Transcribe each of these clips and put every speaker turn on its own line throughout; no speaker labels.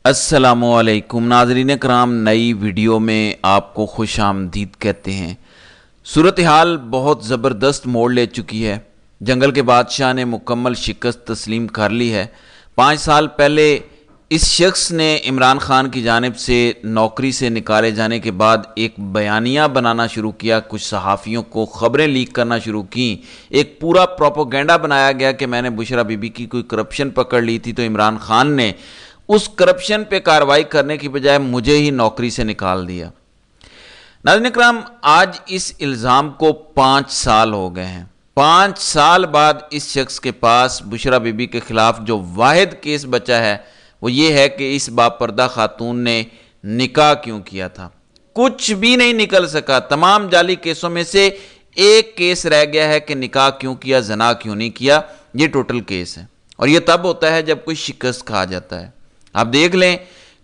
السلام علیکم ناظرین کرام، نئی ویڈیو میں آپ کو خوش آمدید کہتے ہیں۔ صورتحال بہت زبردست موڑ لے چکی ہے۔ جنگل کے بادشاہ نے مکمل شکست تسلیم کر لی ہے۔ 5 سال پہلے اس شخص نے عمران خان کی جانب سے نوکری سے نکالے جانے کے بعد ایک بیانیہ بنانا شروع کیا، کچھ صحافیوں کو خبریں لیک کرنا شروع کی، ایک پورا پروپیگنڈا بنایا گیا کہ میں نے بشرا بی بی کی کوئی کرپشن پکڑ لی تھی، تو عمران خان نے اس کرپشن پہ کارروائی کرنے کی بجائے مجھے ہی نوکری سے نکال دیا۔ ناظرین اکرام، آج اس الزام کو 5 سال ہو گئے ہیں۔ 5 سال بعد اس شخص کے پاس بشرا بی بی کے خلاف جو واحد کیس بچا ہے وہ یہ ہے کہ اس باپردہ خاتون نے نکاح کیوں کیا تھا۔ کچھ بھی نہیں نکل سکا۔ تمام جعلی کیسوں میں سے ایک کیس رہ گیا ہے کہ نکاح کیوں کیا، زنا کیوں نہیں کیا۔ یہ ٹوٹل کیس ہے، اور یہ تب ہوتا ہے جب کوئی شکست کھا جاتا ہے۔ آپ دیکھ لیں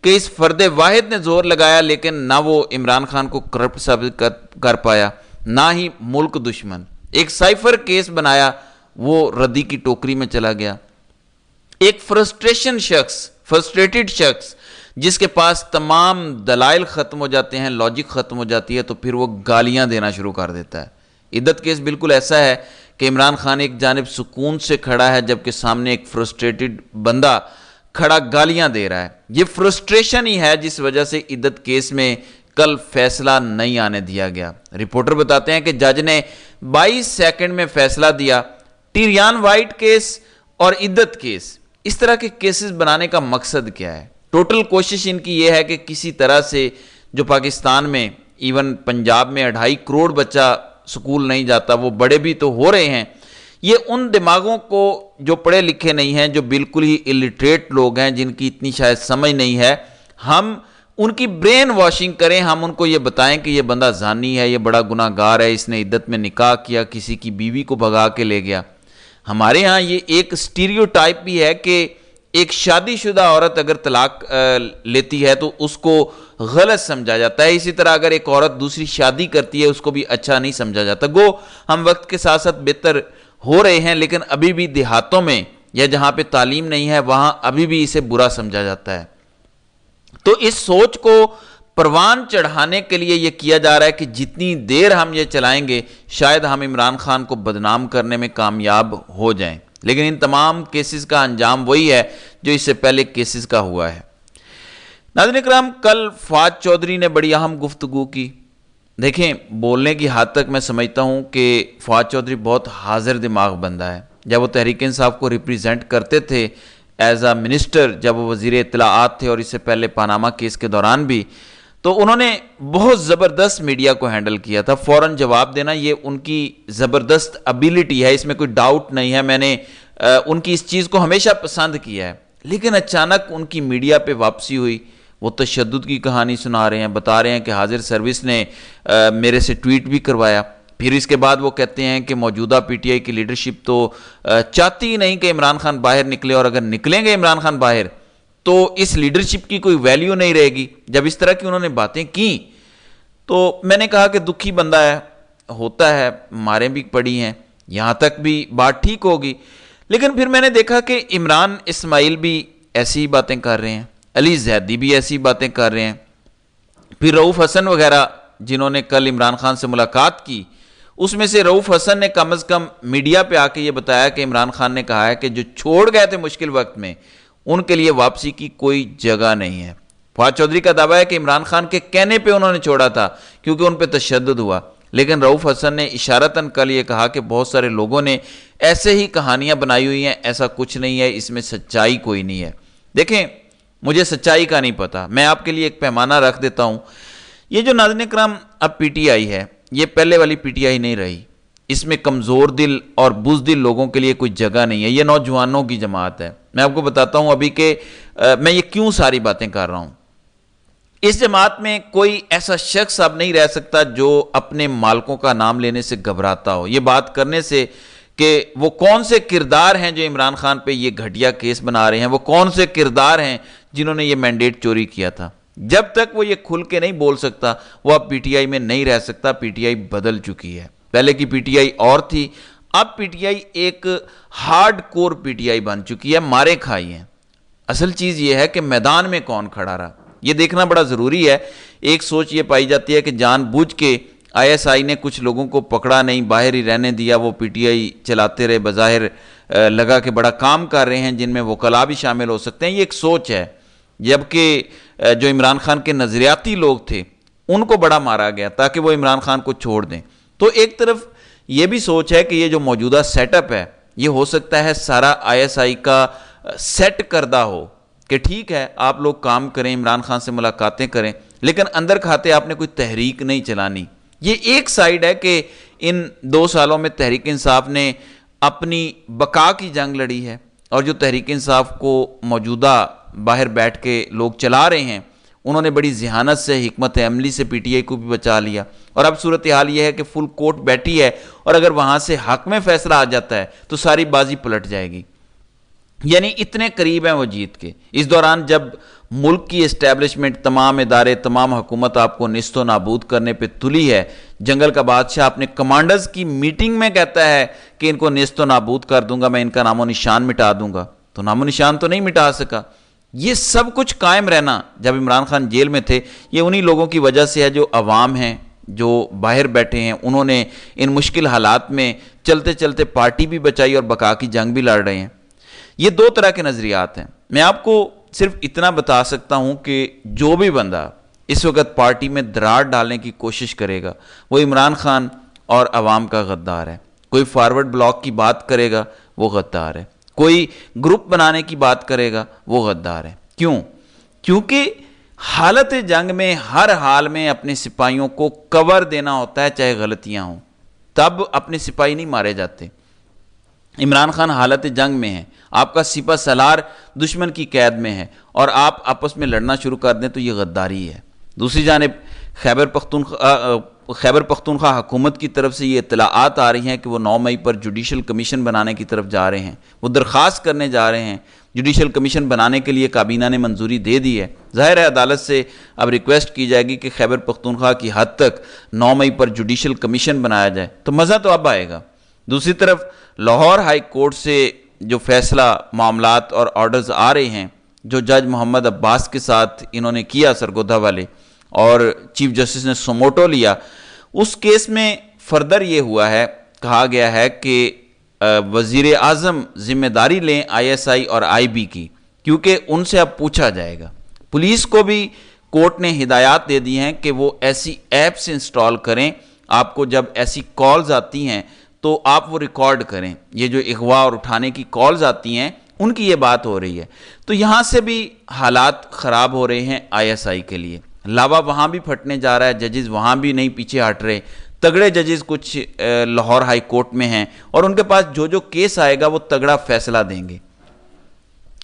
کہ اس فرد واحد نے زور لگایا، لیکن نہ وہ عمران خان کو کرپٹ ثابت کر پایا، نہ ہی ملک دشمن۔ ایک سائفر کیس بنایا، وہ ردی کی ٹوکری میں چلا گیا۔ ایک فرسٹریٹڈ شخص جس کے پاس تمام دلائل ختم ہو جاتے ہیں، لاجک ختم ہو جاتی ہے، تو پھر وہ گالیاں دینا شروع کر دیتا ہے۔ عدت کیس بالکل ایسا ہے کہ عمران خان ایک جانب سکون سے کھڑا ہے، جبکہ سامنے ایک فرسٹریٹڈ بندہ کھڑا گالیاں دے رہا ہے۔ یہ فرسٹریشن ہی ہے جس وجہ سے عدت کیس میں کل فیصلہ نہیں آنے دیا گیا۔ رپورٹر بتاتے ہیں کہ جج نے 22 سیکنڈ میں فیصلہ دیا۔ ٹیریان وائٹ کیس اور عدت کیس، اس طرح کے کیسز بنانے کا مقصد کیا ہے؟ ٹوٹل کوشش ان کی یہ ہے کہ کسی طرح سے جو پاکستان میں ایون پنجاب میں 2.5 کروڑ بچہ سکول نہیں جاتا، وہ بڑے بھی تو ہو رہے ہیں، یہ ان دماغوں کو جو پڑھے لکھے نہیں ہیں، جو بالکل ہی الٹریٹ لوگ ہیں، جن کی اتنی شاید سمجھ نہیں ہے، ہم ان کی برین واشنگ کریں، ہم ان کو یہ بتائیں کہ یہ بندہ زانی ہے، یہ بڑا گناہ گار ہے، اس نے عدت میں نکاح کیا، کسی کی بیوی کو بھگا کے لے گیا۔ ہمارے ہاں یہ ایک سٹیریوٹائپ بھی ہے کہ ایک شادی شدہ عورت اگر طلاق لیتی ہے تو اس کو غلط سمجھا جاتا ہے، اسی طرح اگر ایک عورت دوسری شادی کرتی ہے اس کو بھی اچھا نہیں سمجھا جاتا۔ گو ہم وقت کے ساتھ ساتھ بہتر ہو رہے ہیں، لیکن ابھی بھی دیہاتوں میں یا جہاں پہ تعلیم نہیں ہے وہاں ابھی بھی اسے برا سمجھا جاتا ہے۔ تو اس سوچ کو پروان چڑھانے کے لیے یہ کیا جا رہا ہے کہ جتنی دیر ہم یہ چلائیں گے شاید ہم عمران خان کو بدنام کرنے میں کامیاب ہو جائیں، لیکن ان تمام کیسز کا انجام وہی ہے جو اس سے پہلے کیسز کا ہوا ہے۔ ناظرین اکرام، کل فواد چودھری نے بڑی اہم گفتگو کی۔ دیکھیں، بولنے کی حد تک میں سمجھتا ہوں کہ فواد چودھری بہت حاضر دماغ بندہ ہے۔ جب وہ تحریک انصاف کو ریپریزنٹ کرتے تھے ایز اے منسٹر، جب وہ وزیر اطلاعات تھے اور اس سے پہلے پاناما کیس کے دوران بھی، تو انہوں نے بہت زبردست میڈیا کو ہینڈل کیا تھا۔ فوراً جواب دینا یہ ان کی زبردست ابیلٹی ہے، اس میں کوئی ڈاؤٹ نہیں ہے۔ میں نے ان کی اس چیز کو ہمیشہ پسند کیا ہے، لیکن اچانک ان کی میڈیا پہ واپسی ہوئی۔ وہ تشدد کی کہانی سنا رہے ہیں، بتا رہے ہیں کہ حاضر سروس نے میرے سے ٹویٹ بھی کروایا۔ پھر اس کے بعد وہ کہتے ہیں کہ موجودہ پی ٹی آئی کی لیڈرشپ تو چاہتی ہی نہیں کہ عمران خان باہر نکلے، اور اگر نکلیں گے عمران خان باہر تو اس لیڈرشپ کی کوئی ویلیو نہیں رہے گی۔ جب اس طرح کی انہوں نے باتیں کی تو میں نے کہا کہ دکھی بندہ ہے، ہوتا ہے، ماریں بھی پڑی ہیں، یہاں تک بھی بات ٹھیک ہوگی۔ لیکن پھر میں نے دیکھا کہ عمران اسماعیل بھی ایسی ہی باتیں کر رہے ہیں، علی زیدی بھی ایسی باتیں کر رہے ہیں، پھر رؤوف حسن وغیرہ جنہوں نے کل عمران خان سے ملاقات کی، اس میں سے رؤوف حسن نے کم از کم میڈیا پہ آ کے یہ بتایا کہ عمران خان نے کہا ہے کہ جو چھوڑ گئے تھے مشکل وقت میں ان کے لیے واپسی کی کوئی جگہ نہیں ہے۔ فواد چودھری کا دعویٰ ہے کہ عمران خان کے کہنے پہ انہوں نے چھوڑا تھا کیونکہ ان پہ تشدد ہوا، لیکن رؤوف حسن نے اشارتاً کل یہ کہا کہ بہت سارے لوگوں نے ایسے ہی کہانیاں بنائی ہوئی ہیں، ایسا کچھ نہیں ہے، اس میں سچائی کوئی نہیں ہے۔ دیکھیں، مجھے سچائی کا نہیں پتا، میں آپ کے لیے ایک پیمانہ رکھ دیتا ہوں۔ یہ جو ناظرین اکرام اب پی ٹی آئی ہے، یہ پہلے والی پی ٹی آئی نہیں رہی۔ اس میں کمزور دل اور بزدل لوگوں کے لیے کوئی جگہ نہیں ہے، یہ نوجوانوں کی جماعت ہے۔ میں آپ کو بتاتا ہوں ابھی کہ میں یہ کیوں ساری باتیں کر رہا ہوں۔ اس جماعت میں کوئی ایسا شخص اب نہیں رہ سکتا جو اپنے مالکوں کا نام لینے سے گھبراتا ہو، یہ بات کرنے سے کہ وہ کون سے کردار ہیں جو عمران خان پہ یہ گھٹیا کیس بنا رہے ہیں، وہ کون سے کردار ہیں جنہوں نے یہ مینڈیٹ چوری کیا تھا۔ جب تک وہ یہ کھل کے نہیں بول سکتا وہ اب پی ٹی آئی میں نہیں رہ سکتا۔ پی ٹی آئی بدل چکی ہے، پہلے کی پی ٹی آئی اور تھی، اب پی ٹی آئی ایک hard core P T I بن چکی ہے، مارے کھائی ہیں۔ اصل چیز یہ ہے کہ میدان میں کون کھڑا رہا، یہ دیکھنا بڑا ضروری ہے۔ ایک سوچ یہ پائی جاتی ہے کہ جان بوجھ کے آئی ایس آئی نے کچھ لوگوں کو پکڑا نہیں، باہر ہی رہنے دیا، وہ پی ٹی آئی چلاتے رہے، بظاہر لگا کہ بڑا کام کر رہے ہیں، جن میں وکلاء بھی شامل ہو سکتے ہیں، یہ ایک سوچ ہے۔ جبکہ جو عمران خان کے نظریاتی لوگ تھے ان کو بڑا مارا گیا تاکہ وہ عمران خان کو چھوڑ دیں۔ تو ایک طرف یہ بھی سوچ ہے کہ یہ جو موجودہ سیٹ اپ ہے یہ ہو سکتا ہے سارا آئی ایس آئی کا سیٹ کردہ ہو کہ ٹھیک ہے آپ لوگ کام کریں، عمران خان سے ملاقاتیں کریں، لیکن اندر کھاتے آپ نے کوئی تحریک نہیں چلانی۔ یہ ایک سائیڈ ہے کہ ان 2 سالوں میں تحریک انصاف نے اپنی بقا کی جنگ لڑی ہے، اور جو تحریک انصاف کو موجودہ باہر بیٹھ کے لوگ چلا رہے ہیں انہوں نے بڑی ذہانت سے، حکمت عملی سے پی ٹی آئی کو بھی بچا لیا، اور اب صورتحال یہ ہے کہ فل کورٹ بیٹھی ہے، اور اگر وہاں سے حق میں فیصلہ آ جاتا ہے تو ساری بازی پلٹ جائے گی، یعنی اتنے قریب ہیں وہ جیت کے۔ اس دوران جب ملک کی اسٹیبلشمنٹ، تمام ادارے، تمام حکومت آپ کو نیست و نابود کرنے پہ تلی ہے، جنگل کا بادشاہ اپنے کمانڈرز کی میٹنگ میں کہتا ہے کہ ان کو نیست و نابود کر دوں گا، میں ان کا نام و نشان مٹا دوں گا، تو نام و نشان تو نہیں مٹا سکا۔ یہ سب کچھ قائم رہنا جب عمران خان جیل میں تھے یہ انہی لوگوں کی وجہ سے ہے جو عوام ہیں، جو باہر بیٹھے ہیں، انہوں نے ان مشکل حالات میں چلتے چلتے پارٹی بھی بچائی اور بقا کی جنگ بھی لڑ رہے ہیں۔ یہ 2 طرح کے نظریات ہیں۔ میں آپ کو صرف اتنا بتا سکتا ہوں کہ جو بھی بندہ اس وقت پارٹی میں درار ڈالنے کی کوشش کرے گا وہ عمران خان اور عوام کا غدار ہے۔ کوئی فارورڈ بلاک کی بات کرے گا وہ غدار ہے، کوئی گروپ بنانے کی بات کرے گا وہ غدار ہے۔ کیوں؟ کیونکہ حالت جنگ میں ہر حال میں اپنے سپاہیوں کو کور دینا ہوتا ہے، چاہے غلطیاں ہوں، تب اپنے سپاہی نہیں مارے جاتے۔ عمران خان حالت جنگ میں ہے، آپ کا سپہ سالار دشمن کی قید میں ہے، اور آپ آپس میں لڑنا شروع کر دیں تو یہ غداری ہے۔ دوسری جانب خیبر پختونخوا حکومت کی طرف سے یہ اطلاعات آ رہی ہیں کہ وہ 9 مئی پر جوڈیشل کمیشن بنانے کی طرف جا رہے ہیں، وہ درخواست کرنے جا رہے ہیں۔ جوڈیشل کمیشن بنانے کے لیے کابینہ نے منظوری دے دی ہے۔ ظاہر ہے عدالت سے اب ریکویسٹ کی جائے گی کہ خیبر پختونخوا کی حد تک 9 مئی پر جوڈیشل کمیشن بنایا جائے، تو مزہ تو اب آئے گا۔ دوسری طرف لاہور ہائی کورٹ سے جو فیصلہ، معاملات اور آرڈرز آ رہے ہیں جو جج محمد عباس کے ساتھ انہوں نے کیا سرگودھا والے، اور چیف جسٹس نے سوموٹو لیا، اس کیس میں فردر یہ ہوا ہے، کہا گیا ہے کہ وزیر اعظم ذمہ داری لیں آئی ایس آئی اور آئی بی کی، کیونکہ ان سے اب پوچھا جائے گا۔ پولیس کو بھی کورٹ نے ہدایات دے دی ہیں کہ وہ ایسی ایپس انسٹال کریں، آپ کو جب ایسی کالز آتی ہیں تو آپ وہ ریکارڈ کریں۔ یہ جو اغوا اور اٹھانے کی کالز آتی ہیں ان کی یہ بات ہو رہی ہے، تو یہاں سے بھی حالات خراب ہو رہے ہیں آئی ایس آئی کے لیے۔ لاوا وہاں بھی پھٹنے جا رہا ہے، ججز وہاں بھی نہیں پیچھے ہٹ رہے، تگڑے ججز کچھ لاہور ہائی کورٹ میں ہیں، اور ان کے پاس جو کیس آئے گا وہ تگڑا فیصلہ دیں گے۔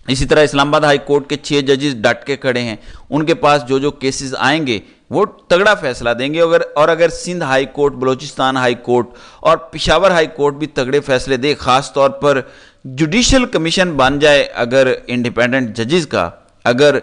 اسی طرح اسلام آباد ہائی کورٹ کے 6 ججز ڈٹ کے کھڑے ہیں، ان کے پاس جو کیسز آئیں گے وہ تگڑا فیصلہ دیں گے، اور اگر Sindh high court, Balochistan high court اور پشاور ہائی کورٹ بھی تگڑے فیصلے دے، خاص طور پر جوڈیشل کمیشن بن جائے اگر انڈیپینڈنٹ ججز کا، اگر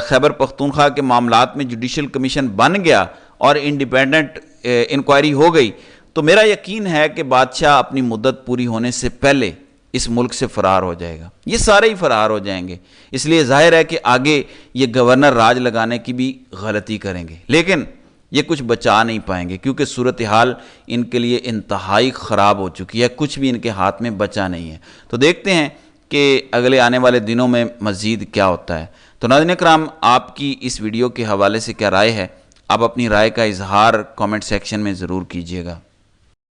خیبر پختونخوا کے معاملات میں جوڈیشل کمیشن بن گیا اور انڈیپینڈنٹ انکوائری ہو گئی، تو میرا یقین ہے کہ بادشاہ اپنی مدت پوری ہونے سے پہلے اس ملک سے فرار ہو جائے گا۔ یہ سارے ہی فرار ہو جائیں گے، اس لیے ظاہر ہے کہ آگے یہ گورنر راج لگانے کی بھی غلطی کریں گے، لیکن یہ کچھ بچا نہیں پائیں گے کیونکہ صورتحال ان کے لیے انتہائی خراب ہو چکی ہے، کچھ بھی ان کے ہاتھ میں بچا نہیں ہے۔ تو دیکھتے ہیں کہ اگلے آنے والے دنوں میں مزید کیا ہوتا ہے۔ تو ناظرین کرام، آپ کی اس ویڈیو کے حوالے سے کیا رائے ہے؟ آپ اپنی رائے کا اظہار کامنٹ سیکشن میں ضرور کیجیے گا۔